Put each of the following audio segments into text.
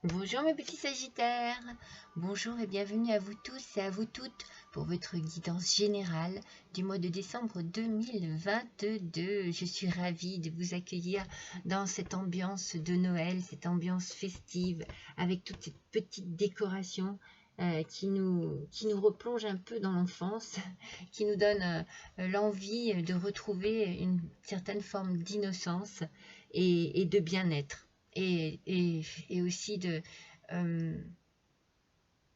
Bonjour mes petits Sagittaires, bonjour et bienvenue à vous tous et à vous toutes pour votre guidance générale du mois de décembre 2022. Je suis ravie de vous accueillir dans cette ambiance de Noël, cette ambiance festive avec toutes ces petites décorations qui nous replongent un peu dans l'enfance, qui nous donnent l'envie de retrouver une certaine forme d'innocence et de bien-être. Et aussi euh,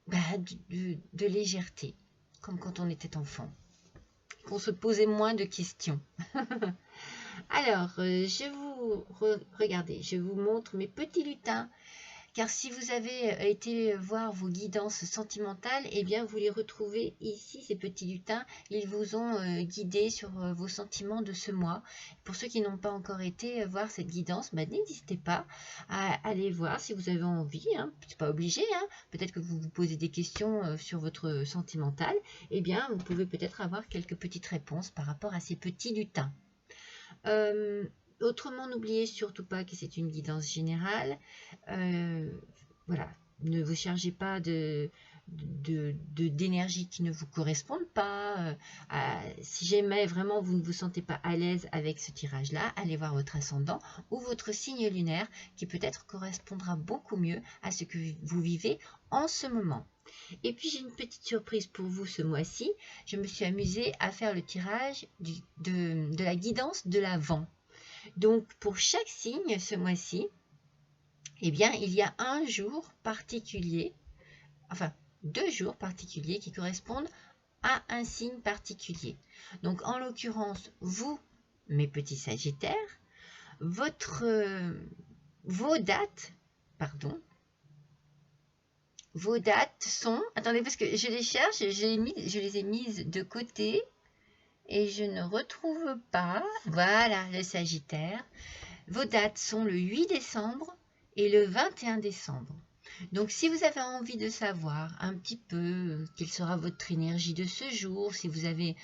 de légèreté, comme quand on était enfant, qu'on se posait moins de questions. Alors, regardez, je vous montre mes petits lutins. Car si vous avez été voir vos guidances sentimentales, eh bien vous les retrouvez ici, ces petits lutins. Ils vous ont guidé sur vos sentiments de ce mois. Pour ceux qui n'ont pas encore été voir cette guidance, n'hésitez pas à aller voir si vous avez envie. Hein. C'est pas obligé. Hein. Peut-être que vous vous posez des questions sur votre sentimental. Eh bien, vous pouvez peut-être avoir quelques petites réponses par rapport à ces petits lutins. Autrement, n'oubliez surtout pas que c'est une guidance générale. Voilà, ne vous chargez pas d'énergie qui ne vous correspondent pas. Si jamais vraiment vous ne vous sentez pas à l'aise avec ce tirage-là, allez voir votre ascendant ou votre signe lunaire qui peut-être correspondra beaucoup mieux à ce que vous vivez en ce moment. Et puis j'ai une petite surprise pour vous ce mois-ci. Je me suis amusée à faire le tirage de la guidance de l'Avent. Donc pour chaque signe ce mois-ci, eh bien il y a un jour particulier, enfin 2 jours particuliers qui correspondent à un signe particulier. Donc en l'occurrence, vous, mes petits Sagittaires, vos dates sont... Attendez, parce que je les cherche, je les ai mises de côté et je ne retrouve pas. Voilà, le Sagittaire. Vos dates sont le 8 décembre et le 21 décembre. Donc, si vous avez envie de savoir un petit peu quelle sera votre énergie de ce jour, si vous avez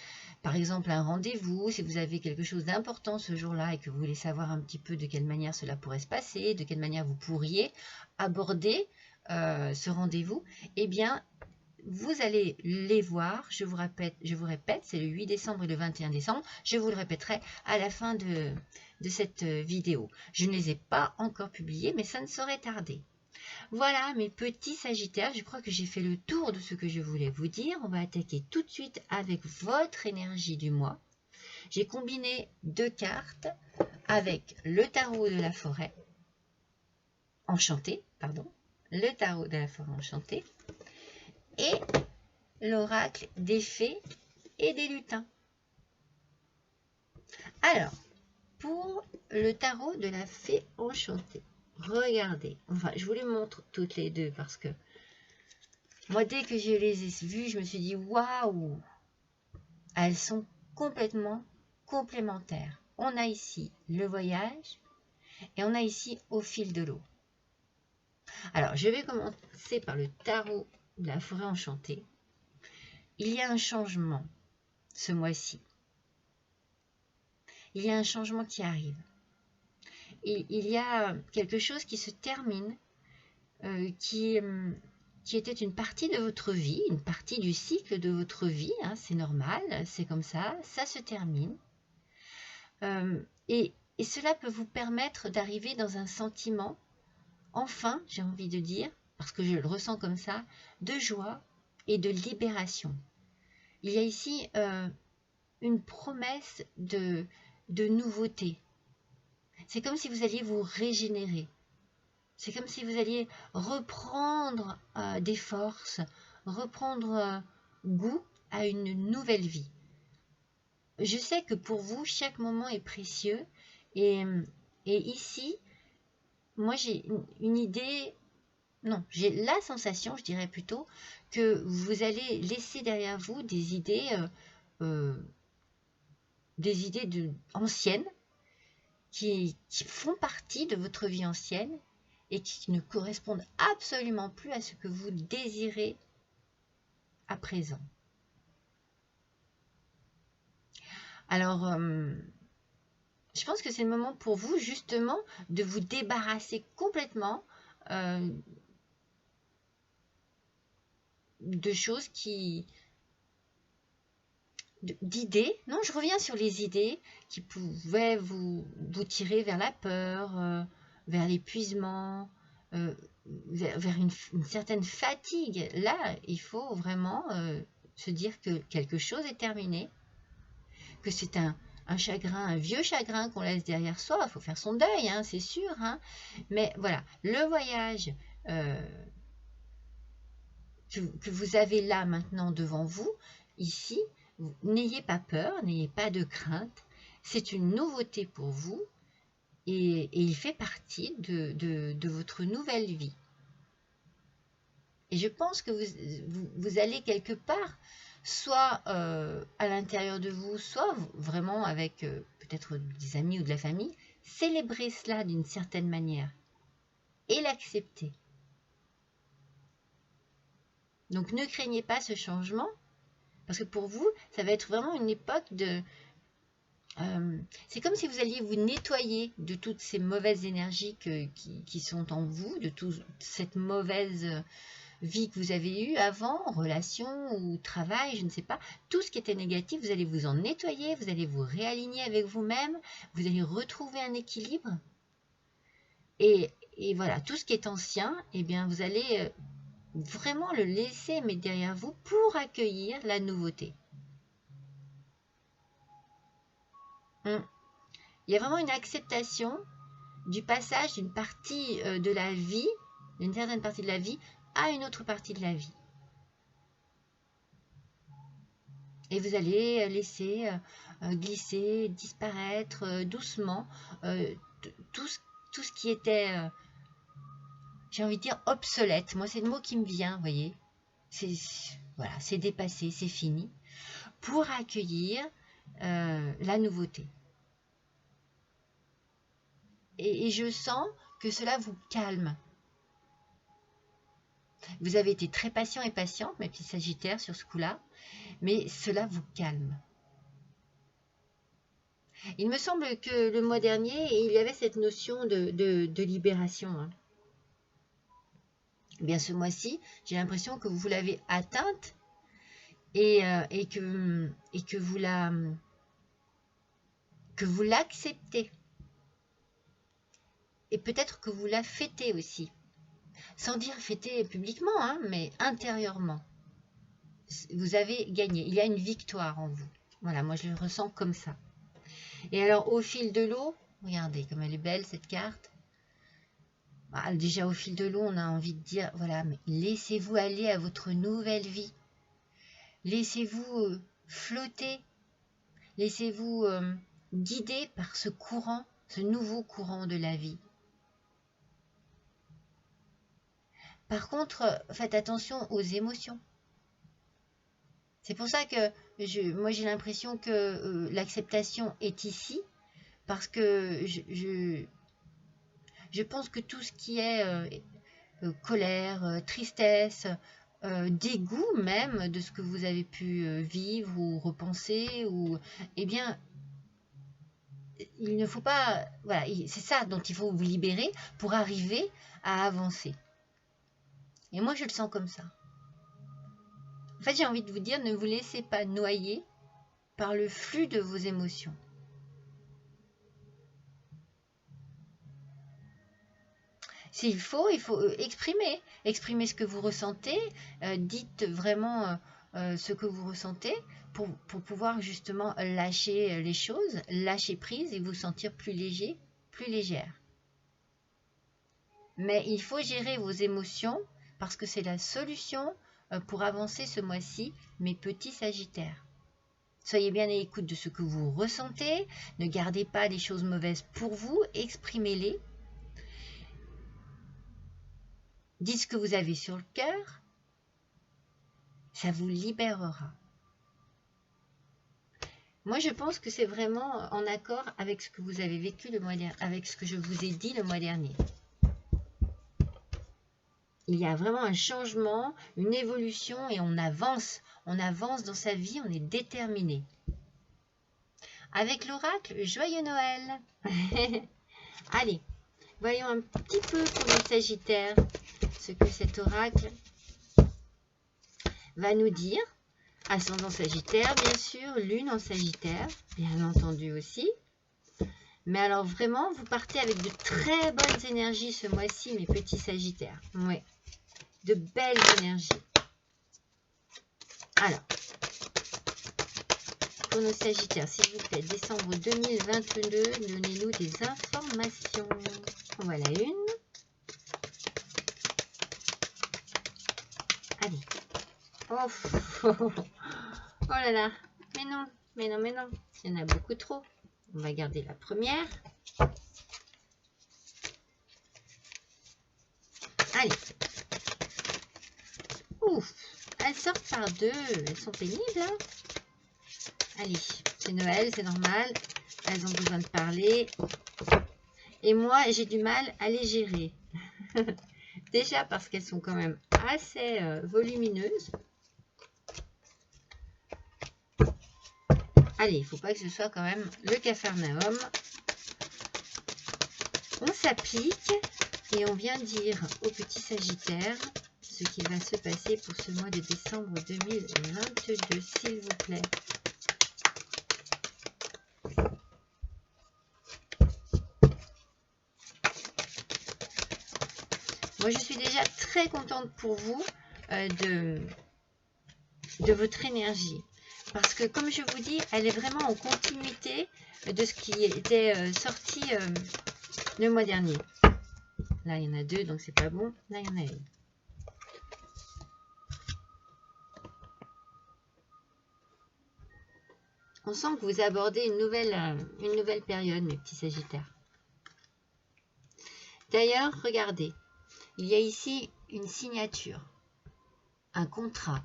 par exemple un rendez-vous, si vous avez quelque chose d'important ce jour-là et que vous voulez savoir un petit peu de quelle manière cela pourrait se passer, de quelle manière vous pourriez aborder ce rendez-vous, eh bien, vous allez les voir. Je vous répète, c'est le 8 décembre et le 21 décembre. Je vous le répéterai à la fin de cette vidéo. Je ne les ai pas encore publiés, mais ça ne saurait tarder. Voilà mes petits Sagittaires, je crois que j'ai fait le tour de ce que je voulais vous dire. On va attaquer tout de suite avec votre énergie du mois. J'ai combiné 2 cartes avec le tarot de la forêt enchantée, le tarot de la forêt enchantée et l'oracle des fées et des lutins. Alors, pour le tarot de la fée enchantée, regardez, enfin je vous les montre toutes les deux parce que moi dès que je les ai vues, je me suis dit waouh, elles sont complètement complémentaires. On a ici le voyage et on a ici au fil de l'eau. Alors je vais commencer par le tarot de la forêt enchantée. Il y a un changement ce mois-ci. Il y a un changement qui arrive. Il y a quelque chose qui se termine, qui était une partie de votre vie, une partie du cycle de votre vie, hein, c'est normal, c'est comme ça se termine. Et cela peut vous permettre d'arriver dans un sentiment, enfin, j'ai envie de dire, parce que je le ressens comme ça, de joie et de libération. Il y a ici une promesse de nouveauté. C'est comme si vous alliez vous régénérer. C'est comme si vous alliez reprendre des forces, reprendre goût à une nouvelle vie. Je sais que pour vous, chaque moment est précieux. Et ici, moi j'ai une idée, non, j'ai la sensation, je dirais plutôt, que vous allez laisser derrière vous des idées anciennes qui font partie de votre vie ancienne et qui ne correspondent absolument plus à ce que vous désirez à présent. Alors, je pense que c'est le moment pour vous justement de vous débarrasser complètement de choses d'idées. Non, je reviens sur les idées qui pouvaient vous tirer vers la peur, vers l'épuisement, vers une certaine fatigue. Là, il faut vraiment se dire que quelque chose est terminé, que c'est un chagrin, un vieux chagrin qu'on laisse derrière soi. Il faut faire son deuil, hein, c'est sûr. Hein. Mais voilà, le voyage que vous avez là maintenant devant vous, ici, n'ayez pas peur, n'ayez pas de crainte. C'est une nouveauté pour vous et il fait partie de votre nouvelle vie. Et je pense que vous allez quelque part, soit à l'intérieur de vous, soit vraiment avec peut-être des amis ou de la famille, célébrer cela d'une certaine manière et l'accepter. Donc ne craignez pas ce changement, parce que pour vous, ça va être vraiment une époque de... c'est comme si vous alliez vous nettoyer de toutes ces mauvaises énergies qui sont en vous, de toute cette mauvaise vie que vous avez eue avant, relation ou travail, je ne sais pas. Tout ce qui était négatif, vous allez vous en nettoyer, vous allez vous réaligner avec vous-même, vous allez retrouver un équilibre. Et voilà, tout ce qui est ancien, eh bien, vous allez vraiment le laisser mettre derrière vous pour accueillir la nouveauté. Il y a vraiment une acceptation du passage d'une partie de la vie, d'une certaine partie de la vie, à une autre partie de la vie. Et vous allez laisser glisser, disparaître doucement tout ce qui était, j'ai envie de dire, obsolète. Moi, c'est le mot qui me vient, vous voyez. Voilà, c'est dépassé, c'est fini. Pour accueillir la nouveauté. Et je sens que cela vous calme. Vous avez été très patient et patiente, mes petits sagittaires, sur ce coup-là, mais cela vous calme. Il me semble que le mois dernier, il y avait cette notion de libération. Hein. Eh bien, ce mois-ci, j'ai l'impression que vous l'avez atteinte et que vous l'acceptez. Et peut-être que vous la fêtez aussi. Sans dire fêter publiquement, hein, mais intérieurement. Vous avez gagné. Il y a une victoire en vous. Voilà, moi je le ressens comme ça. Et alors, au fil de l'eau, regardez comme elle est belle cette carte. Ah, déjà, au fil de l'eau, on a envie de dire, voilà, mais laissez-vous aller à votre nouvelle vie. Laissez-vous flotter. Laissez-vous guider par ce courant, ce nouveau courant de la vie. Par contre, faites attention aux émotions. C'est pour ça que moi j'ai l'impression que l'acceptation est ici, parce que je pense que tout ce qui est colère, tristesse, dégoût même de ce que vous avez pu vivre ou repenser, eh bien, il ne faut pas... Voilà, c'est ça dont il faut vous libérer pour arriver à avancer. Et moi, je le sens comme ça. En fait, j'ai envie de vous dire, ne vous laissez pas noyer par le flux de vos émotions. S'il faut, il faut exprimer ce que vous ressentez, dites vraiment ce que vous ressentez pour pouvoir justement lâcher les choses, lâcher prise et vous sentir plus léger, plus légère. Mais il faut gérer vos émotions parce que c'est la solution pour avancer ce mois-ci, mes petits sagittaires. Soyez bien à l'écoute de ce que vous ressentez, ne gardez pas les choses mauvaises pour vous, exprimez-les. Dites ce que vous avez sur le cœur, ça vous libérera. Moi, je pense que c'est vraiment en accord avec ce que vous avez vécu le mois dernier, avec ce que je vous ai dit le mois dernier. Il y a vraiment un changement, une évolution et on avance dans sa vie, on est déterminé. Avec l'oracle, joyeux Noël. Allez, voyons un petit peu pour les Sagittaires ce que cet oracle va nous dire, ascendant Sagittaire, bien sûr, Lune en Sagittaire, bien entendu aussi. Mais alors vraiment, vous partez avec de très bonnes énergies ce mois-ci, mes petits Sagittaires. Oui, de belles énergies. Alors, pour nos Sagittaires, s'il vous plaît, décembre 2022, donnez-nous des informations. Voilà une. Allez. Oh, oh là là. Mais non, mais non, mais non. Il y en a beaucoup trop. On va garder la première. Allez. Ouf. Elles sortent par deux. Elles sont pénibles, hein. Allez. C'est Noël, c'est normal. Elles ont besoin de parler. Et moi, j'ai du mal à les gérer. Déjà parce qu'elles sont quand même assez volumineuses. Allez, il ne faut pas que ce soit quand même le Capharnaüm. On s'applique et on vient dire au petit Sagittaire ce qui va se passer pour ce mois de décembre 2022, s'il vous plaît. Moi, je suis déjà très contente pour vous de votre énergie. Parce que, comme je vous dis, elle est vraiment en continuité de ce qui était sorti le mois dernier. Là, il y en a deux, donc c'est pas bon. Là, il y en a une. On sent que vous abordez une nouvelle période, mes petits Sagittaires. D'ailleurs, regardez. Il y a ici une signature, un contrat.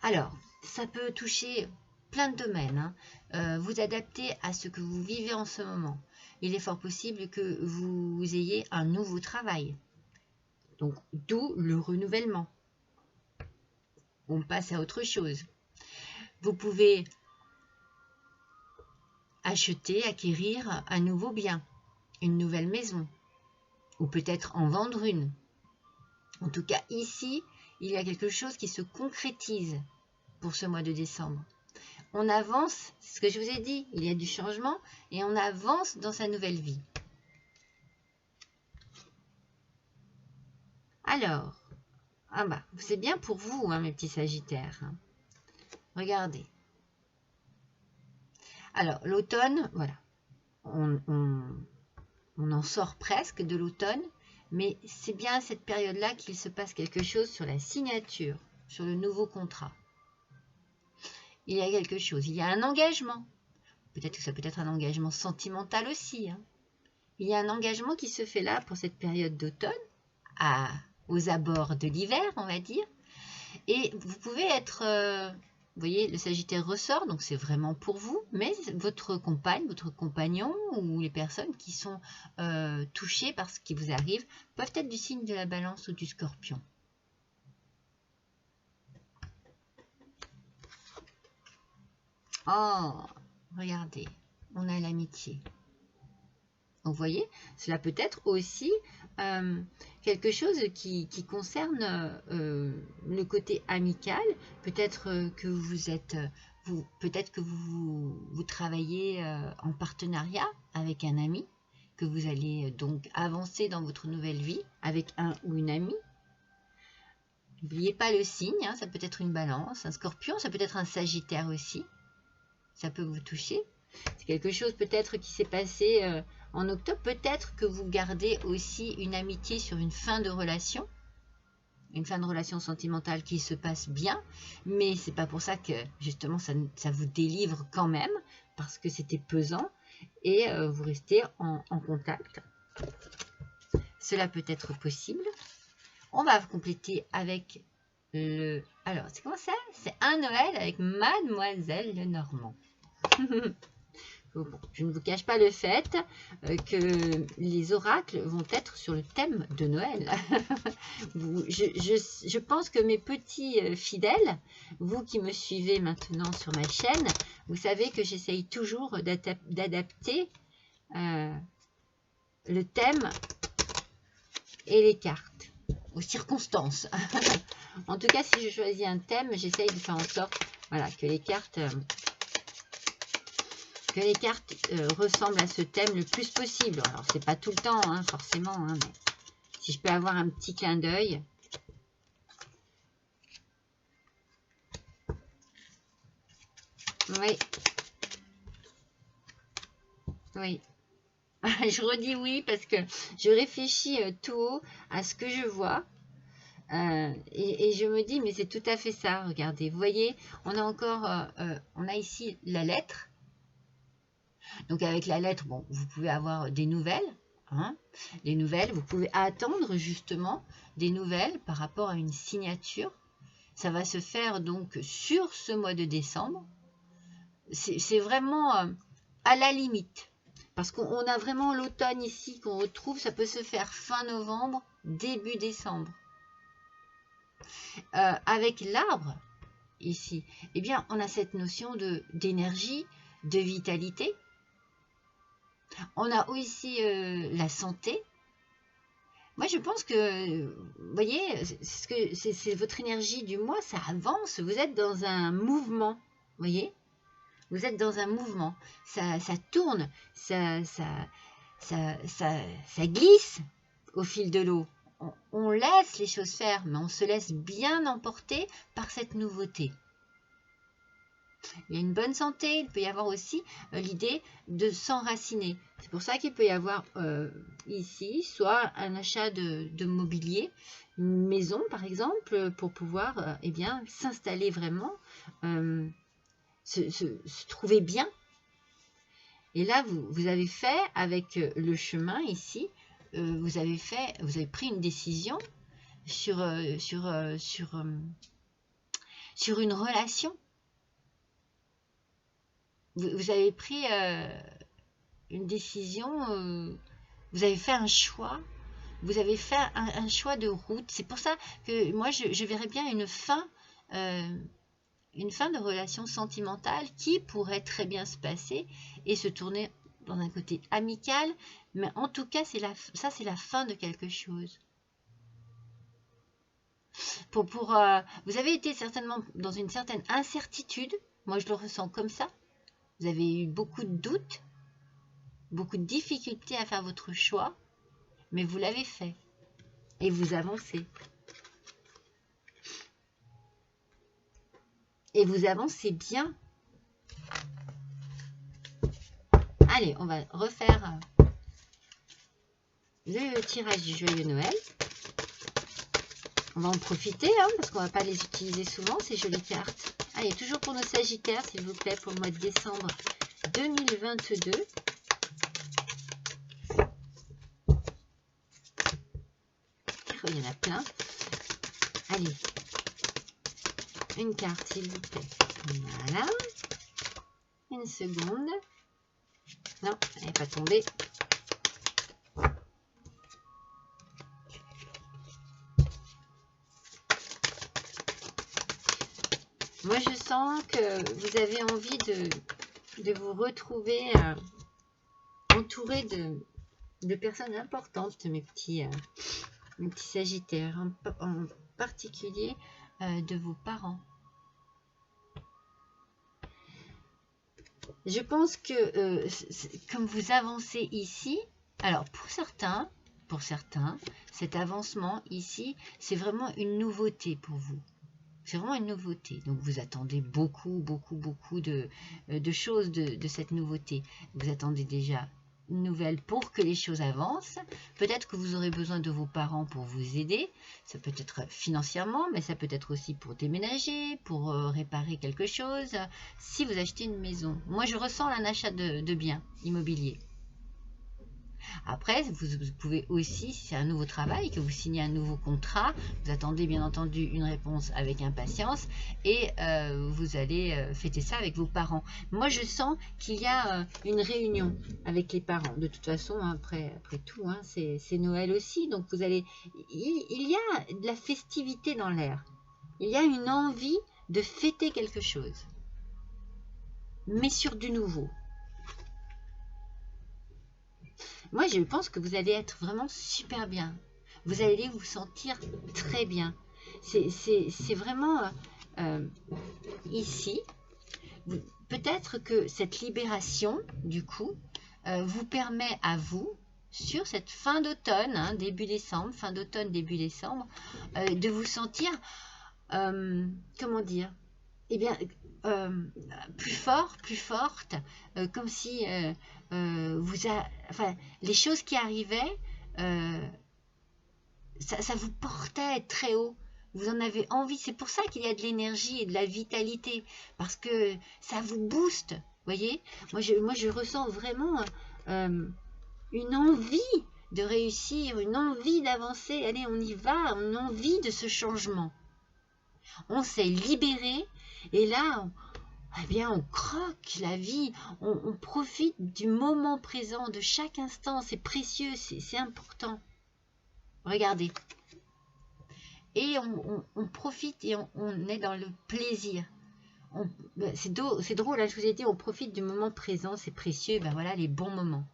Alors, ça peut toucher plein de domaines. Hein. Vous adaptez à ce que vous vivez en ce moment. Il est fort possible que vous ayez un nouveau travail. Donc, d'où le renouvellement. On passe à autre chose. Vous pouvez acheter, acquérir un nouveau bien, une nouvelle maison, ou peut-être en vendre une. En tout cas, ici, il y a quelque chose qui se concrétise pour ce mois de décembre. On avance, c'est ce que je vous ai dit, il y a du changement et on avance dans sa nouvelle vie. Alors, ah bah, c'est bien pour vous, hein, mes petits Sagittaires. Regardez. Alors, l'automne, voilà, on en sort presque de l'automne, mais c'est bien à cette période-là qu'il se passe quelque chose sur la signature, sur le nouveau contrat. Il y a quelque chose, il y a un engagement. Peut-être que ça peut être un engagement sentimental aussi. Hein. Il y a un engagement qui se fait là pour cette période d'automne, aux abords de l'hiver, on va dire. Et vous pouvez être... vous voyez, le Sagittaire ressort, donc c'est vraiment pour vous, mais votre compagne, votre compagnon ou les personnes qui sont touchées par ce qui vous arrive peuvent être du signe de la Balance ou du Scorpion. Oh, regardez, on a l'amitié. Donc, vous voyez, cela peut être aussi quelque chose qui concerne le côté amical. Peut-être que vous travaillez en partenariat avec un ami, que vous allez donc avancer dans votre nouvelle vie avec un ou une amie. N'oubliez pas le signe, hein, ça peut être une Balance, un Scorpion, ça peut être un Sagittaire aussi. Ça peut vous toucher. C'est quelque chose peut-être qui s'est passé en octobre. Peut-être que vous gardez aussi une amitié sur une fin de relation. Une fin de relation sentimentale qui se passe bien. Mais c'est pas pour ça que justement ça vous délivre quand même. Parce que c'était pesant. Et vous restez en contact. Cela peut être possible. On va compléter avec le... Alors, c'est comment ça? C'est un Noël avec Mademoiselle Lenormand. Bon, je ne vous cache pas le fait que les oracles vont être sur le thème de Noël. Je pense que mes petits fidèles, vous qui me suivez maintenant sur ma chaîne, vous savez que j'essaye toujours d'adapter le thème et les cartes aux circonstances. En tout cas, si je choisis un thème, j'essaye de faire en sorte, voilà, que les cartes ressemblent à ce thème le plus possible. Alors, c'est pas tout le temps, hein, forcément, hein, mais si je peux avoir un petit clin d'œil. Oui. Oui. Je redis oui parce que je réfléchis tout haut à ce que je vois. Et je me dis, mais c'est tout à fait ça. Regardez, vous voyez, on a encore, on a ici la lettre. Donc avec la lettre, bon, vous pouvez avoir des nouvelles. Hein, des nouvelles, vous pouvez attendre justement des nouvelles par rapport à une signature. Ça va se faire donc sur ce mois de décembre. C'est vraiment à la limite. Parce qu'on a vraiment l'automne ici qu'on retrouve. Ça peut se faire fin novembre, début décembre. Avec l'arbre, ici, eh bien, on a cette notion d'énergie, de vitalité. On a aussi la santé. Moi, je pense que, vous voyez, c'est votre énergie du mois, ça avance. Vous êtes dans un mouvement, vous voyez. Vous êtes dans un mouvement. Ça tourne, ça glisse au fil de l'eau. On laisse les choses faire, mais on se laisse bien emporter par cette nouveauté. Il y a une bonne santé, il peut y avoir aussi l'idée de s'enraciner. C'est pour ça qu'il peut y avoir ici soit un achat de mobilier, une maison par exemple, pour pouvoir eh bien s'installer vraiment, se trouver bien. Et là, vous avez fait avec le chemin ici, vous avez pris une décision sur une relation. Vous avez pris une décision, vous avez fait un choix, vous avez fait un choix de route. C'est pour ça que moi, je verrais bien une fin de relation sentimentale qui pourrait très bien se passer et se tourner dans un côté amical. Mais en tout cas, ça, c'est la fin de quelque chose. Vous avez été certainement dans une certaine incertitude. Moi, je le ressens comme ça. Vous avez eu beaucoup de doutes, beaucoup de difficultés à faire votre choix, mais vous l'avez fait et vous avancez. Et vous avancez bien. Allez, on va refaire le tirage du Joyeux Noël. On va en profiter, hein, parce qu'on ne va pas les utiliser souvent, ces jolies cartes. Allez, toujours pour nos Sagittaires, s'il vous plaît, pour le mois de décembre 2022. Il y en a plein. Allez, une carte, s'il vous plaît. Voilà. Une seconde. Non, elle n'est pas tombée. Moi, je sens que vous avez envie de vous retrouver entouré de personnes importantes, mes petits Sagittaires, en particulier de vos parents. Je pense que comme vous avancez ici, alors pour certains, cet avancement ici, c'est vraiment une nouveauté pour vous. C'est vraiment une nouveauté. Donc, vous attendez beaucoup de choses de cette nouveauté. Vous attendez déjà une nouvelle pour que les choses avancent. Peut-être que vous aurez besoin de vos parents pour vous aider. Ça peut être financièrement, mais ça peut être aussi pour déménager, pour réparer quelque chose. Si vous achetez une maison. Moi, je ressens un achat de biens immobiliers. Après, vous pouvez aussi, si c'est un nouveau travail, que vous signez un nouveau contrat, vous attendez bien entendu une réponse avec impatience et vous allez fêter ça avec vos parents. Moi, je sens qu'il y a une réunion avec les parents. De toute façon, après tout, hein, c'est Noël aussi. Donc, il y a de la festivité dans l'air. Il y a une envie de fêter quelque chose, mais sur du nouveau. Moi, je pense que vous allez être vraiment super bien. Vous allez vous sentir très bien. C'est vraiment ici. Peut-être que cette libération, du coup, vous permet à vous, sur cette fin d'automne, hein, début décembre, fin d'automne, début décembre, de vous sentir, comment dire, eh bien, plus fort, plus forte, comme si enfin, les choses qui arrivaient, ça vous portait très haut. Vous en avez envie. C'est pour ça qu'il y a de l'énergie et de la vitalité, parce que ça vous booste. Voyez, moi je ressens vraiment une envie de réussir, une envie d'avancer. Allez, on y va, une envie de ce changement. On s'est libéré et là, eh bien, on croque la vie, on profite du moment présent, de chaque instant. C'est précieux, c'est important. Regardez. Et on profite et on est dans le plaisir. C'est drôle, hein, je vous ai dit, on profite du moment présent, c'est précieux. Ben voilà, les bons moments.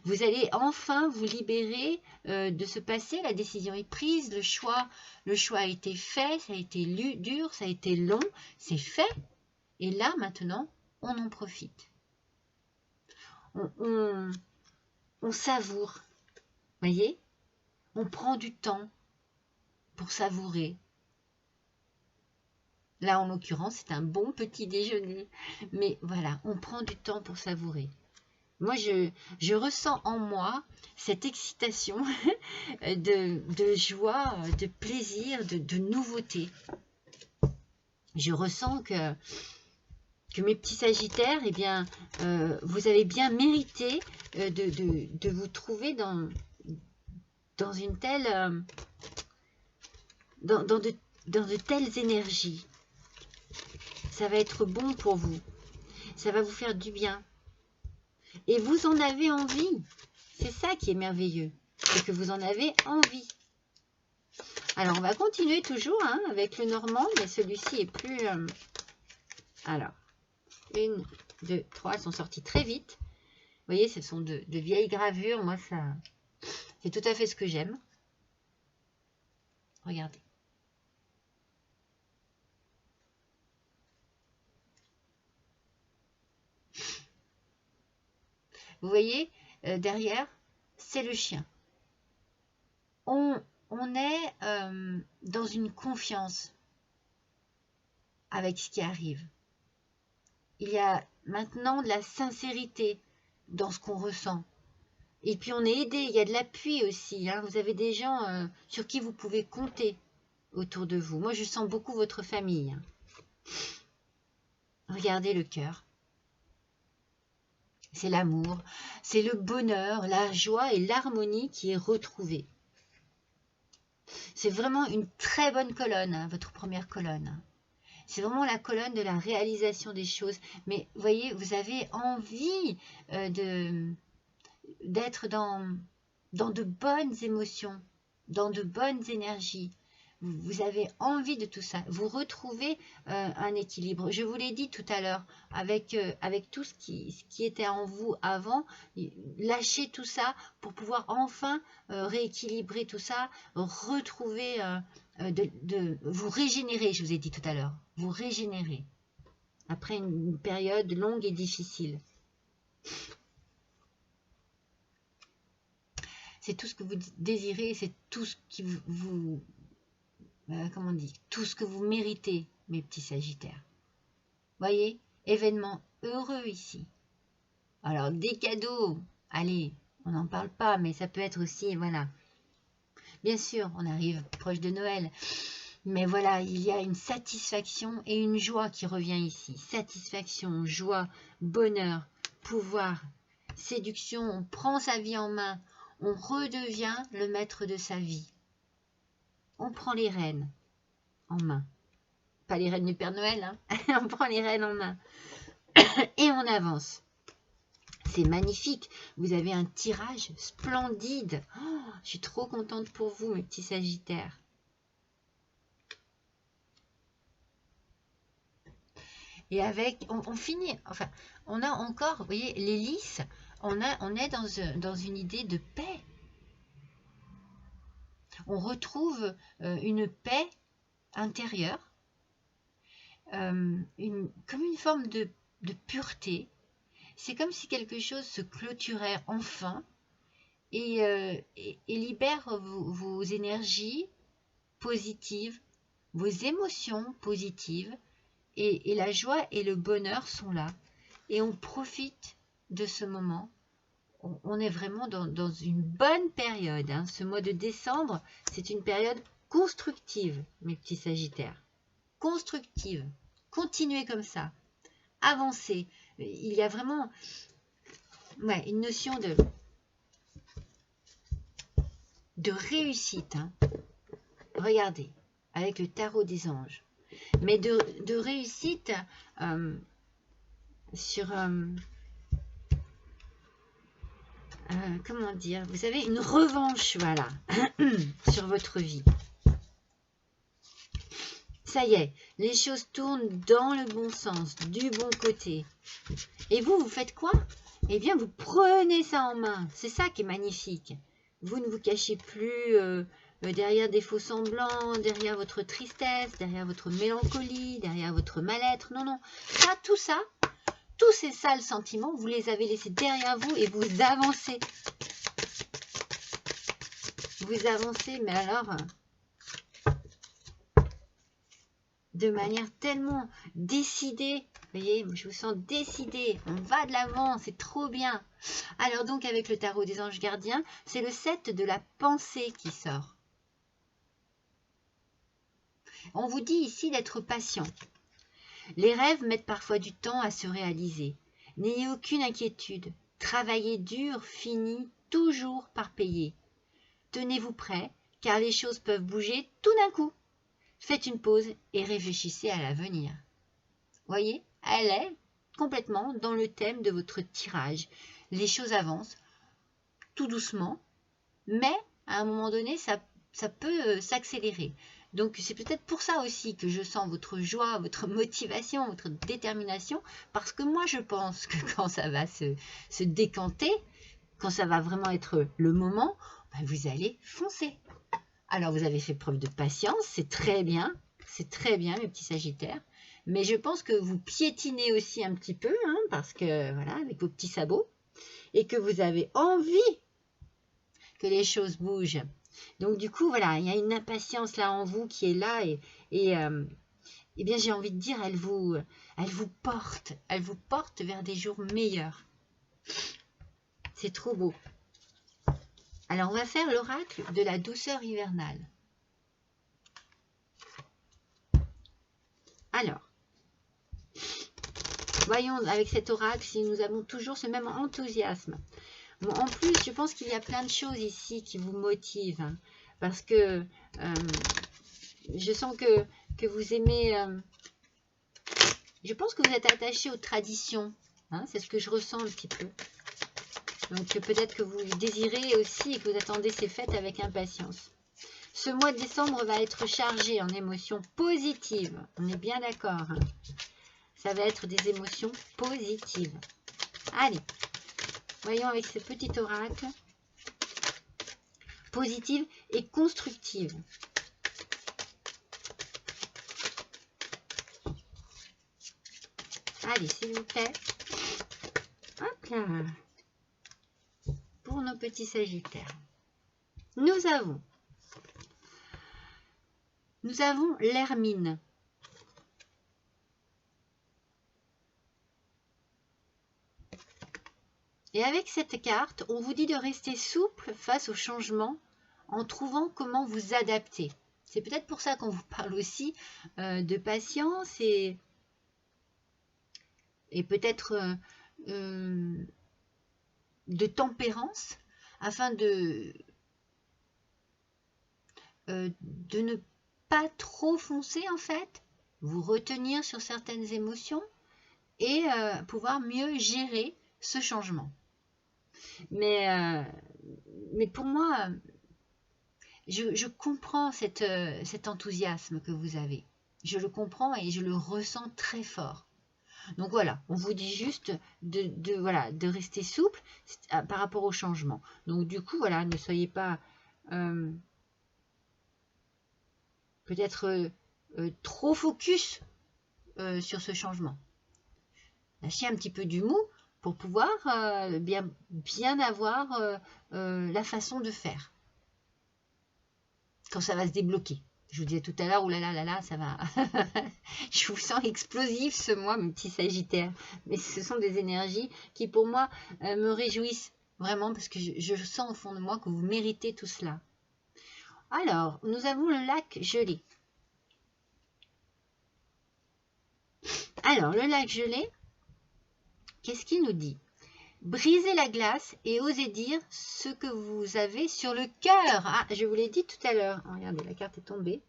Vous allez enfin vous libérer de ce passé. La décision est prise, le choix a été fait, ça a été dur, ça a été long, c'est fait. Et là, maintenant, on en profite. On savoure. Voyez, on prend du temps pour savourer. Là, en l'occurrence, c'est un bon petit déjeuner. Mais voilà, on prend du temps pour savourer. Moi, je ressens en moi cette excitation de joie, de plaisir, de nouveauté. Je ressens que mes petits Sagittaires, eh bien, vous avez bien mérité de vous trouver dans une telle, dans de telles énergies. Ça va être bon pour vous. Ça va vous faire du bien. Et vous en avez envie. C'est ça qui est merveilleux. C'est que vous en avez envie. Alors, on va continuer toujours hein, avec le normand, mais celui-ci est plus... Alors, 1, 2, 3, elles sont sorties très vite. Vous voyez, ce sont de vieilles gravures. Moi, ça, c'est tout à fait ce que j'aime. Regardez. Vous voyez, derrière, c'est le chien. On est dans une confiance avec ce qui arrive. Il y a maintenant de la sincérité dans ce qu'on ressent. Et puis on est aidé, il y a de l'appui aussi. Hein. Vous avez des gens sur qui vous pouvez compter autour de vous. Moi, je sens beaucoup votre famille. Hein. Regardez le cœur. C'est l'amour, c'est le bonheur, la joie et l'harmonie qui est retrouvée. C'est vraiment une très bonne colonne, hein, votre première colonne. C'est vraiment la colonne de la réalisation des choses. Mais vous voyez, vous avez envie d'être dans de bonnes émotions, dans de bonnes énergies. Vous avez envie de tout ça. Vous retrouvez un équilibre. Je vous l'ai dit tout à l'heure, avec tout ce qui était en vous avant, lâchez tout ça pour pouvoir enfin rééquilibrer tout ça, retrouver, vous régénérer, je vous ai dit tout à l'heure. Vous régénérer après une période longue et difficile. C'est tout ce que vous désirez, c'est tout ce qui vous comment on dit, tout ce que vous méritez, mes petits Sagittaires. Voyez, événement heureux ici. Alors, des cadeaux, allez, on n'en parle pas, mais ça peut être aussi, voilà. Bien sûr, on arrive proche de Noël, mais voilà, il y a une satisfaction et une joie qui revient ici. Satisfaction, joie, bonheur, pouvoir, séduction, on prend sa vie en main, on redevient le maître de sa vie. On prend les rênes en main. Pas les rênes du Père Noël, hein. On prend les rênes en main. Et on avance. C'est magnifique. Vous avez un tirage splendide. Oh, je suis trop contente pour vous, mes petits Sagittaires. Et avec, on finit, enfin, on a encore, vous voyez, les lys, on est dans une idée de paix. on retrouve une paix intérieure, comme une forme de pureté. C'est comme si quelque chose se clôturait enfin et libère vos énergies positives, vos émotions positives, et la joie et le bonheur sont là. Et on profite de ce moment. On est vraiment dans une bonne période. Hein. Ce mois de décembre, c'est une période constructive, mes petits Sagittaires. Constructive. Continuez comme ça. Avancez. Il y a vraiment une notion de réussite. Hein. Regardez, avec le tarot des anges. Mais de réussite sur... comment dire, vous avez une revanche, voilà, sur votre vie. Ça y est, les choses tournent dans le bon sens, du bon côté. Et vous faites quoi? Eh bien, vous prenez ça en main. C'est ça qui est magnifique. Vous ne vous cachez plus derrière des faux semblants, derrière votre tristesse, derrière votre mélancolie, derrière votre mal-être. Non, non. Ça, tout ça, tous ces sales sentiments, vous les avez laissés derrière vous et vous avancez. Vous avancez, mais alors, de manière tellement décidée. Vous voyez, je vous sens décidée. On va de l'avant, c'est trop bien. Alors donc, avec le tarot des anges gardiens, c'est le 7 de la pensée qui sort. On vous dit ici d'être patient. Les rêves mettent parfois du temps à se réaliser. N'ayez aucune inquiétude. Travaillez dur finit toujours par payer. Tenez-vous prêt, car les choses peuvent bouger tout d'un coup. Faites une pause et réfléchissez à l'avenir. Voyez, elle est complètement dans le thème de votre tirage. Les choses avancent tout doucement, mais à un moment donné, ça peut s'accélérer. Donc c'est peut-être pour ça aussi que je sens votre joie, votre motivation, votre détermination, parce que moi je pense que quand ça va se décanter, quand ça va vraiment être le moment, ben vous allez foncer. Alors vous avez fait preuve de patience, c'est très bien mes petits Sagittaires, mais je pense que vous piétinez aussi un petit peu, hein, parce que voilà, avec vos petits sabots, et que vous avez envie que les choses bougent. Donc du coup, voilà, il y a une impatience là en vous qui est là et bien j'ai envie de dire, elle vous porte vers des jours meilleurs. C'est trop beau. Alors on va faire l'oracle de la douceur hivernale. Alors, voyons avec cet oracle si nous avons toujours ce même enthousiasme. Bon, en plus, je pense qu'il y a plein de choses ici qui vous motivent, hein, parce que je sens que vous aimez... je pense que vous êtes attaché aux traditions, hein, c'est ce que je ressens un petit peu. Donc peut-être que vous désirez aussi et que vous attendez ces fêtes avec impatience. Ce mois de décembre va être chargé en émotions positives, on est bien d'accord, hein. Ça va être des émotions positives. Allez, voyons avec ce petit oracle. Positive et constructive. Allez, s'il vous plaît. Hop là. Pour nos petits Sagittaires. Nous avons l'hermine. Et avec cette carte, on vous dit de rester souple face au changement en trouvant comment vous adapter. C'est peut-être pour ça qu'on vous parle aussi de patience et peut-être de tempérance afin de ne pas trop foncer en fait, vous retenir sur certaines émotions et pouvoir mieux gérer ce changement. Mais pour moi, je comprends cet enthousiasme que vous avez. Je le comprends et je le ressens très fort. Donc voilà, on vous dit juste de rester souple par rapport au changement. Donc du coup, voilà, ne soyez pas peut-être trop focus sur ce changement. Lâchez un petit peu du mou pour pouvoir bien avoir la façon de faire. Quand ça va se débloquer. Je vous disais tout à l'heure, oulala, ça va. Je vous sens explosif ce mois, mes petits sagittaires. Mais ce sont des énergies qui, pour moi, me réjouissent vraiment parce que je sens au fond de moi que vous méritez tout cela. Alors, nous avons le lac gelé. Alors, le lac gelé, qu'est-ce qu'il nous dit? Brisez la glace et osez dire ce que vous avez sur le cœur. Ah, je vous l'ai dit tout à l'heure. Oh, regardez, la carte est tombée.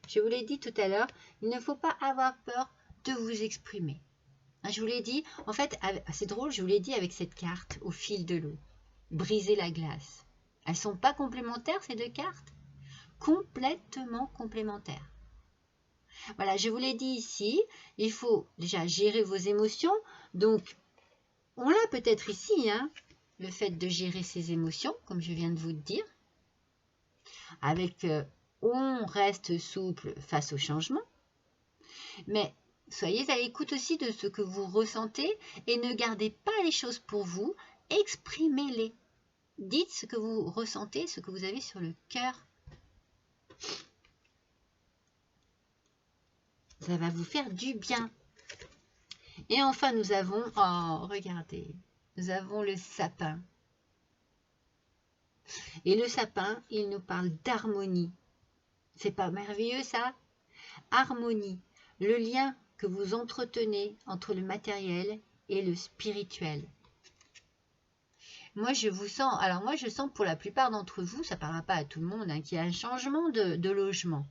Je vous l'ai dit tout à l'heure, il ne faut pas avoir peur de vous exprimer. Je vous l'ai dit, en fait, c'est drôle, je vous l'ai dit avec cette carte au fil de l'eau. Briser la glace. Elles ne sont pas complémentaires, ces deux cartes? Complètement complémentaires. Voilà, je vous l'ai dit ici, il faut déjà gérer vos émotions. Donc, on l'a peut-être ici, hein, le fait de gérer ses émotions, comme je viens de vous le dire. Avec... on reste souple face au changement, mais soyez à l'écoute aussi de ce que vous ressentez et ne gardez pas les choses pour vous, exprimez-les. Dites ce que vous ressentez, ce que vous avez sur le cœur. Ça va vous faire du bien. Et enfin, nous avons, oh, regardez, nous avons le sapin. Et le sapin, il nous parle d'harmonie. C'est pas merveilleux ça? Harmonie, le lien que vous entretenez entre le matériel et le spirituel. Moi, je vous sens, alors moi, je sens pour la plupart d'entre vous, ça ne parlera pas à tout le monde, hein, qu'il y a un changement de logement.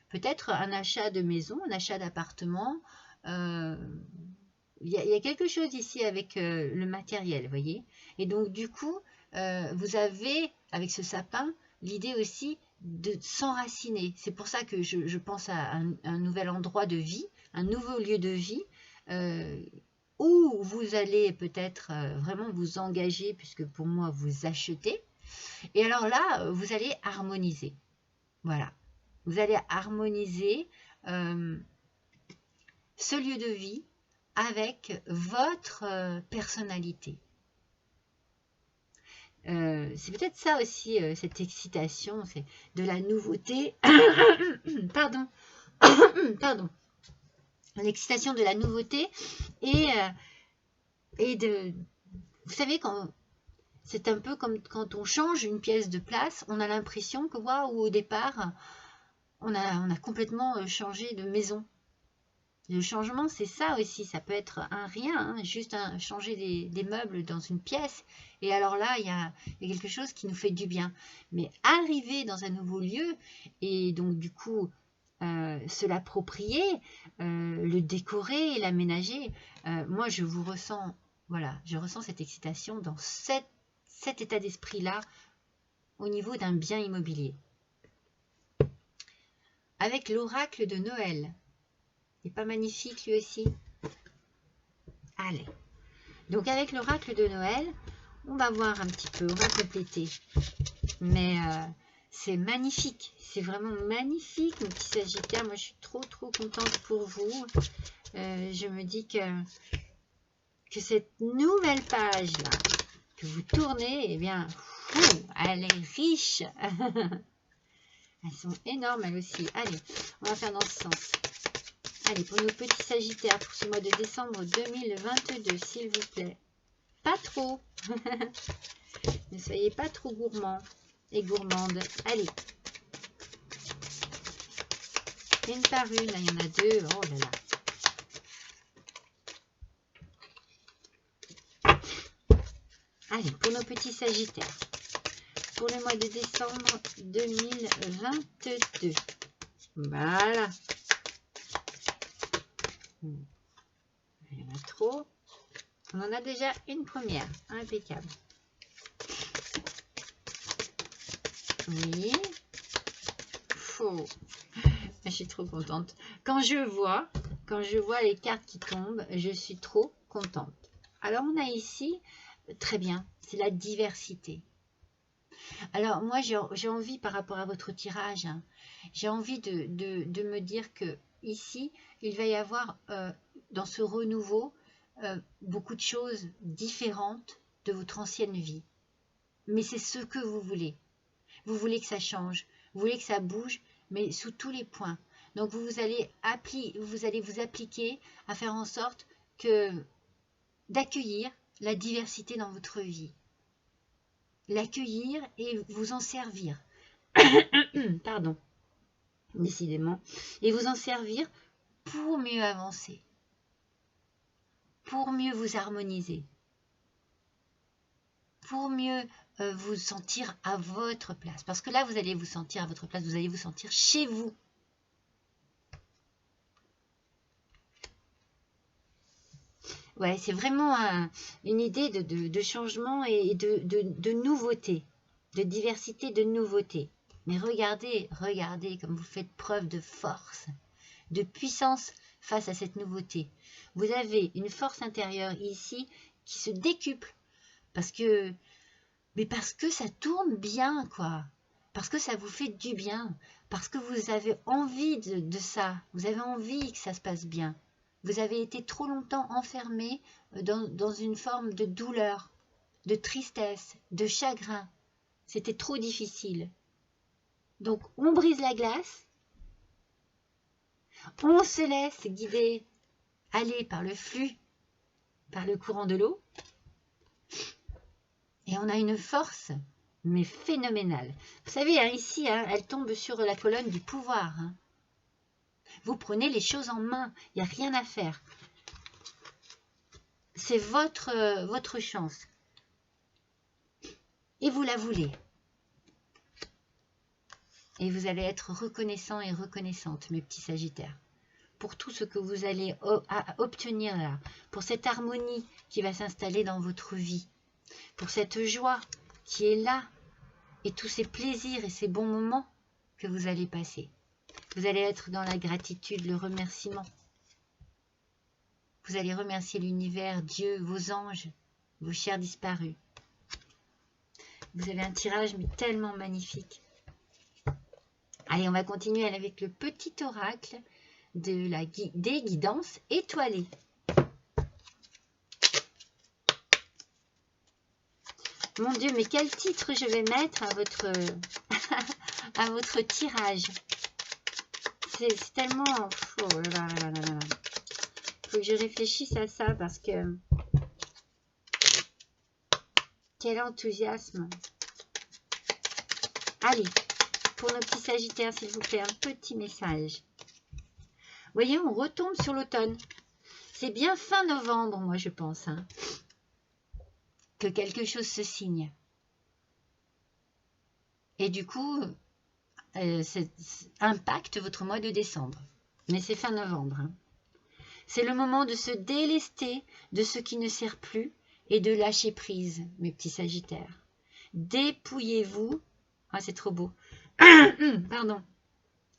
Peut-être un achat de maison, un achat d'appartement. Il y a quelque chose ici avec le matériel, vous voyez. Et donc, du coup, vous avez, avec ce sapin, l'idée aussi de s'enraciner. C'est pour ça que je pense à un nouvel endroit de vie, un nouveau lieu de vie, où vous allez peut-être vraiment vous engager, puisque pour moi, vous achetez. Et alors là, vous allez harmoniser. Voilà. Vous allez harmoniser ce lieu de vie avec votre personnalité. C'est peut-être ça aussi, cette excitation, c'est de la nouveauté. Pardon. Pardon. L'excitation de la nouveauté et de... Vous savez, c'est un peu comme quand on change une pièce de place, on a l'impression que, waouh, au départ, on a complètement changé de maison. Le changement, c'est ça aussi. Ça peut être un rien, hein, juste changer des meubles dans une pièce. Et alors là, il y a quelque chose qui nous fait du bien. Mais arriver dans un nouveau lieu et donc du coup se l'approprier, le décorer, l'aménager, moi je vous ressens, voilà, je ressens cette excitation dans cet état d'esprit-là au niveau d'un bien immobilier. Avec l'oracle de Noël. Il n'est pas magnifique lui aussi? Allez. Donc avec l'oracle de Noël, on va voir un petit peu, on va compléter. Mais c'est magnifique. C'est vraiment magnifique, mon petit Sagittaire. Moi, je suis trop contente pour vous. Je me dis que cette nouvelle page-là, que vous tournez, eh bien, elle est riche. Elles sont énormes, elles aussi. Allez, on va faire dans ce sens. Allez, pour nos petits Sagittaires, pour ce mois de décembre 2022, s'il vous plaît. Pas trop. Ne soyez pas trop gourmands et gourmandes. Allez. Une par une, là, il y en a deux. Oh là là. Allez, pour nos petits Sagittaires. Pour le mois de décembre 2022. Voilà. Il y en a trop. On en a déjà une première. Impeccable. Oui. Faux. Je suis trop contente. Quand je vois les cartes qui tombent, je suis trop contente. Alors, on a ici, très bien, c'est la diversité. Alors moi j'ai envie par rapport à votre tirage, hein, j'ai envie de me dire que ici il va y avoir dans ce renouveau beaucoup de choses différentes de votre ancienne vie. Mais c'est ce que vous voulez. Vous voulez que ça change, vous voulez que ça bouge, mais sous tous les points. Donc vous allez vous appliquer à faire en sorte que d'accueillir la diversité dans votre vie. L'accueillir et vous en servir. Pardon, décidément. Et vous en servir pour mieux avancer, pour mieux vous harmoniser, pour mieux vous sentir à votre place. Parce que là, vous allez vous sentir à votre place, vous allez vous sentir chez vous. Ouais, c'est vraiment une idée de changement et de nouveauté, de diversité, de nouveauté. Mais regardez comme vous faites preuve de force, de puissance face à cette nouveauté. Vous avez une force intérieure ici qui se décuple parce que ça tourne bien, quoi. Parce que ça vous fait du bien, parce que vous avez envie de ça, vous avez envie que ça se passe bien. Vous avez été trop longtemps enfermé dans une forme de douleur, de tristesse, de chagrin. C'était trop difficile. Donc, on brise la glace, on se laisse guider, aller par le flux, par le courant de l'eau. Et on a une force, mais phénoménale. Vous savez, hein, ici, hein, elle tombe sur la colonne du pouvoir. Hein. Vous prenez les choses en main, il n'y a rien à faire. C'est votre chance. Et vous la voulez. Et vous allez être reconnaissant et reconnaissante, mes petits Sagittaires, pour tout ce que vous allez obtenir là, pour cette harmonie qui va s'installer dans votre vie, pour cette joie qui est là, et tous ces plaisirs et ces bons moments que vous allez passer. Vous allez être dans la gratitude, le remerciement. Vous allez remercier l'univers, Dieu, vos anges, vos chers disparus. Vous avez un tirage mais tellement magnifique. Allez, on va continuer avec le petit oracle des guidances étoilées. Mon Dieu, mais quel titre je vais mettre à votre tirage. C'est tellement... Oh là là là là là. Faut que je réfléchisse à ça parce que... Quel enthousiasme. Allez, pour nos petits Sagittaires, s'il vous plaît, un petit message. Vous voyez, on retombe sur l'automne. C'est bien fin novembre, moi, je pense, hein, que quelque chose se signe. Et du coup, ça impacte votre mois de décembre. Mais c'est fin novembre. Hein. C'est le moment de se délester de ce qui ne sert plus et de lâcher prise, mes petits Sagittaires. Dépouillez-vous. Ah, c'est trop beau. Pardon.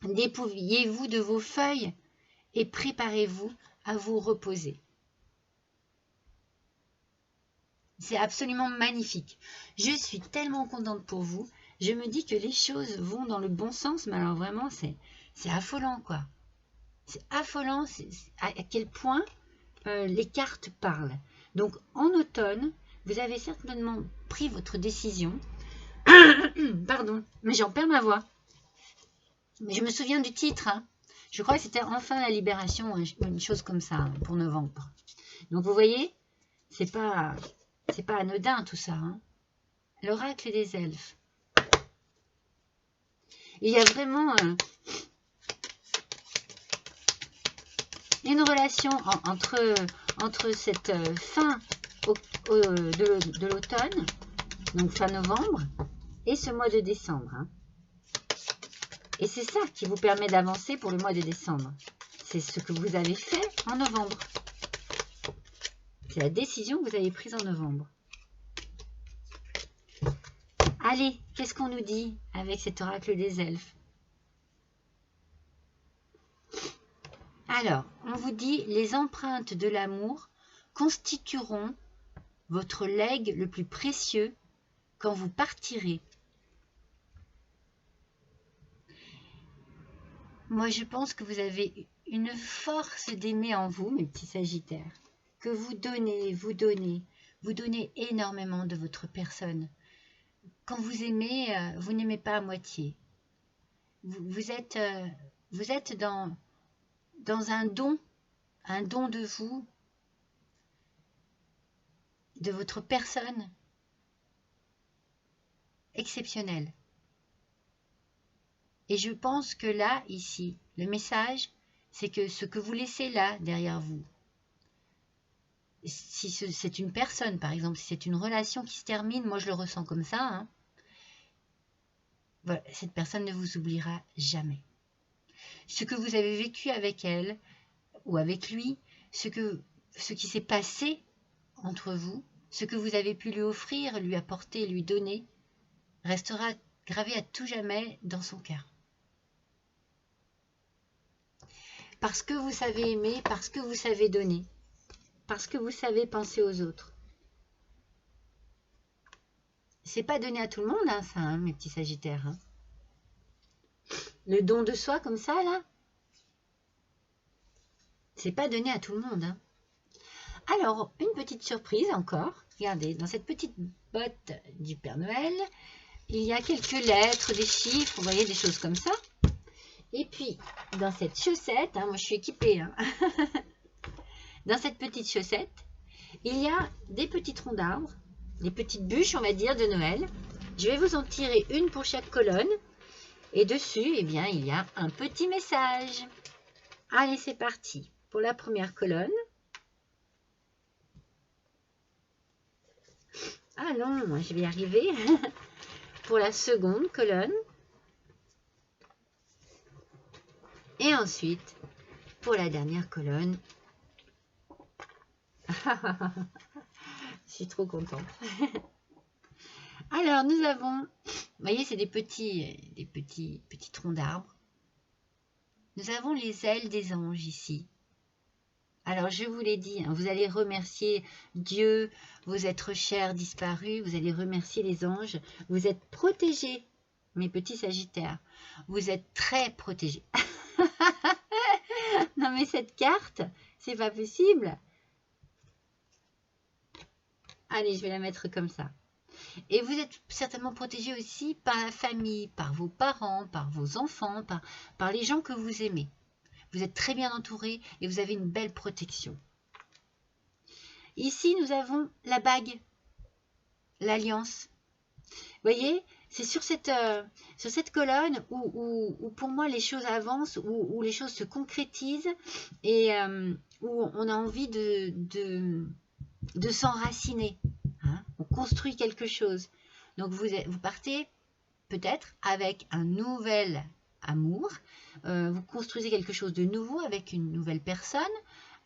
Dépouillez-vous de vos feuilles et préparez-vous à vous reposer. C'est absolument magnifique. Je suis tellement contente pour vous. Je me dis que les choses vont dans le bon sens, mais alors vraiment, c'est affolant, quoi. C'est affolant à quel point les cartes parlent. Donc, en automne, vous avez certainement pris votre décision. Pardon, mais j'en perds ma voix. Mais je me souviens du titre. Hein. Je crois que c'était Enfin la libération, une chose comme ça, hein, pour novembre. Donc, vous voyez, c'est pas anodin tout ça. Hein. L'oracle des elfes. Il y a vraiment une relation entre cette fin de l'automne, donc fin novembre, et ce mois de décembre. Hein. Et c'est ça qui vous permet d'avancer pour le mois de décembre. C'est ce que vous avez fait en novembre. C'est la décision que vous avez prise en novembre. Allez, qu'est-ce qu'on nous dit avec cet oracle des elfes? Alors, on vous dit, les empreintes de l'amour constitueront votre legs le plus précieux quand vous partirez. Moi, je pense que vous avez une force d'aimer en vous, mes petits Sagittaires, que vous donnez énormément de votre personne. Quand vous aimez, vous n'aimez pas à moitié. Vous êtes dans un don de vous, de votre personne exceptionnelle. Et je pense que là, ici, le message, c'est que ce que vous laissez là, derrière vous, si c'est une personne, par exemple, si c'est une relation qui se termine, moi je le ressens comme ça, hein, voilà, cette personne ne vous oubliera jamais. Ce que vous avez vécu avec elle ou avec lui, ce qui s'est passé entre vous, ce que vous avez pu lui offrir, lui apporter, lui donner, restera gravé à tout jamais dans son cœur. Parce que vous savez aimer, parce que vous savez donner, parce que vous savez penser aux autres. C'est pas donné à tout le monde, hein, ça, hein, mes petits Sagittaires. Hein. Le don de soi comme ça, là, c'est pas donné à tout le monde. Hein. Alors, une petite surprise encore. Regardez, dans cette petite botte du Père Noël, il y a quelques lettres, des chiffres, vous voyez, des choses comme ça. Et puis, dans cette chaussette, hein, moi je suis équipée, hein, dans cette petite chaussette, il y a des petits troncs d'arbres, des petites bûches, on va dire, de Noël. Je vais vous en tirer une pour chaque colonne. Et dessus, eh bien, il y a un petit message. Allez, c'est parti. Pour la première colonne. Ah non, je vais y arriver. Pour la seconde colonne. Et ensuite, pour la dernière colonne. Je suis trop contente. Alors, nous avons, vous voyez, c'est des petits troncs d'arbres. Nous avons les ailes des anges ici. Alors, je vous l'ai dit, hein, vous allez remercier Dieu, vos êtres chers disparus, vous allez remercier les anges. Vous êtes protégés, mes petits Sagittaires. Vous êtes très protégés. Non, mais cette carte, c'est pas possible. Allez, je vais la mettre comme ça. Et vous êtes certainement protégés aussi par la famille, par vos parents, par vos enfants, par les gens que vous aimez. Vous êtes très bien entourés et vous avez une belle protection. Ici, nous avons la bague, l'alliance. Vous voyez, c'est sur cette colonne où pour moi les choses avancent, où les choses se concrétisent et où on a envie de s'enraciner. Hein, on construit quelque chose. Donc vous partez peut-être avec un nouvel amour, vous construisez quelque chose de nouveau avec une nouvelle personne,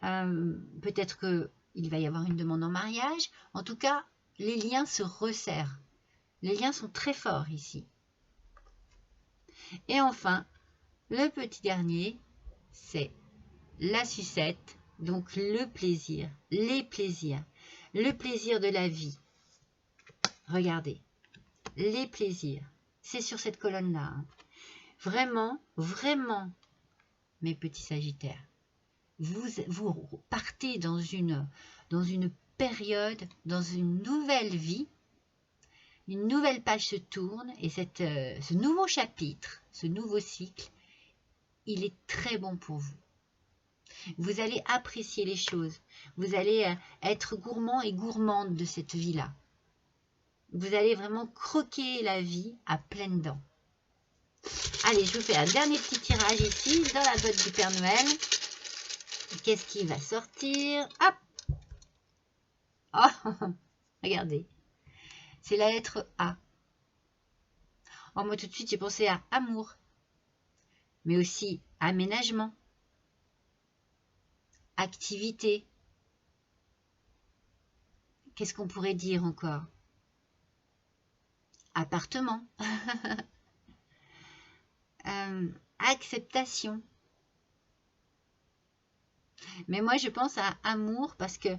peut-être qu'il va y avoir une demande en mariage. En tout cas, les liens se resserrent. Les liens sont très forts ici. Et enfin, le petit dernier, c'est la sucette, donc le plaisir, les plaisirs, le plaisir de la vie. Regardez, les plaisirs, c'est sur cette colonne-là. Hein. Vraiment, vraiment, mes petits Sagittaires, vous partez dans une période, dans une nouvelle vie, une nouvelle page se tourne et ce nouveau chapitre, ce nouveau cycle, il est très bon pour vous. Vous allez apprécier les choses, vous allez être gourmand et gourmande de cette vie-là. Vous allez vraiment croquer la vie à pleines dents. Allez, je vous fais un dernier petit tirage ici, dans la botte du Père Noël. Qu'est-ce qui va sortir? Hop! Oh, regardez. C'est la lettre A. Oh, moi, tout de suite, j'ai pensé à amour. Mais aussi aménagement. Activité. Qu'est-ce qu'on pourrait dire encore? Appartement. Acceptation. Mais moi, je pense à amour parce que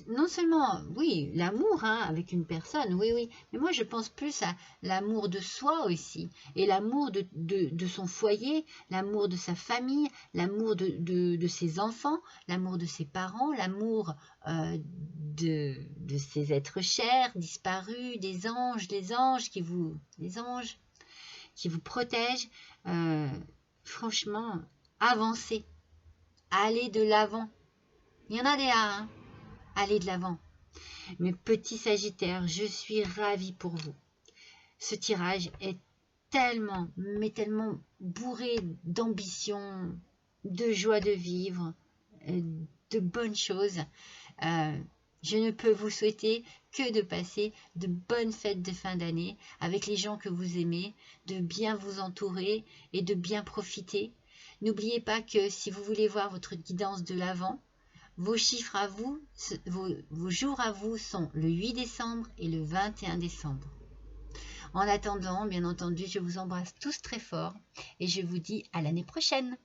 non seulement, oui, l'amour hein, avec une personne, oui, oui, mais moi je pense plus à l'amour de soi aussi, et l'amour de son foyer, l'amour de sa famille, l'amour de ses enfants, l'amour de ses parents, l'amour de ses êtres chers, disparus, des anges qui vous protègent. Euh, Franchement, avancez, allez de l'avant. Il y en a des hein, allez de l'avant. Mes petits Sagittaires, je suis ravie pour vous. Ce tirage est tellement, mais tellement bourré d'ambition, de joie de vivre, de bonnes choses. Je ne peux vous souhaiter que de passer de bonnes fêtes de fin d'année avec les gens que vous aimez, de bien vous entourer et de bien profiter. N'oubliez pas que si vous voulez voir votre guidance de l'avant, vos chiffres à vous, vos jours à vous sont le 8 décembre et le 21 décembre. En attendant, bien entendu, je vous embrasse tous très fort et je vous dis à l'année prochaine.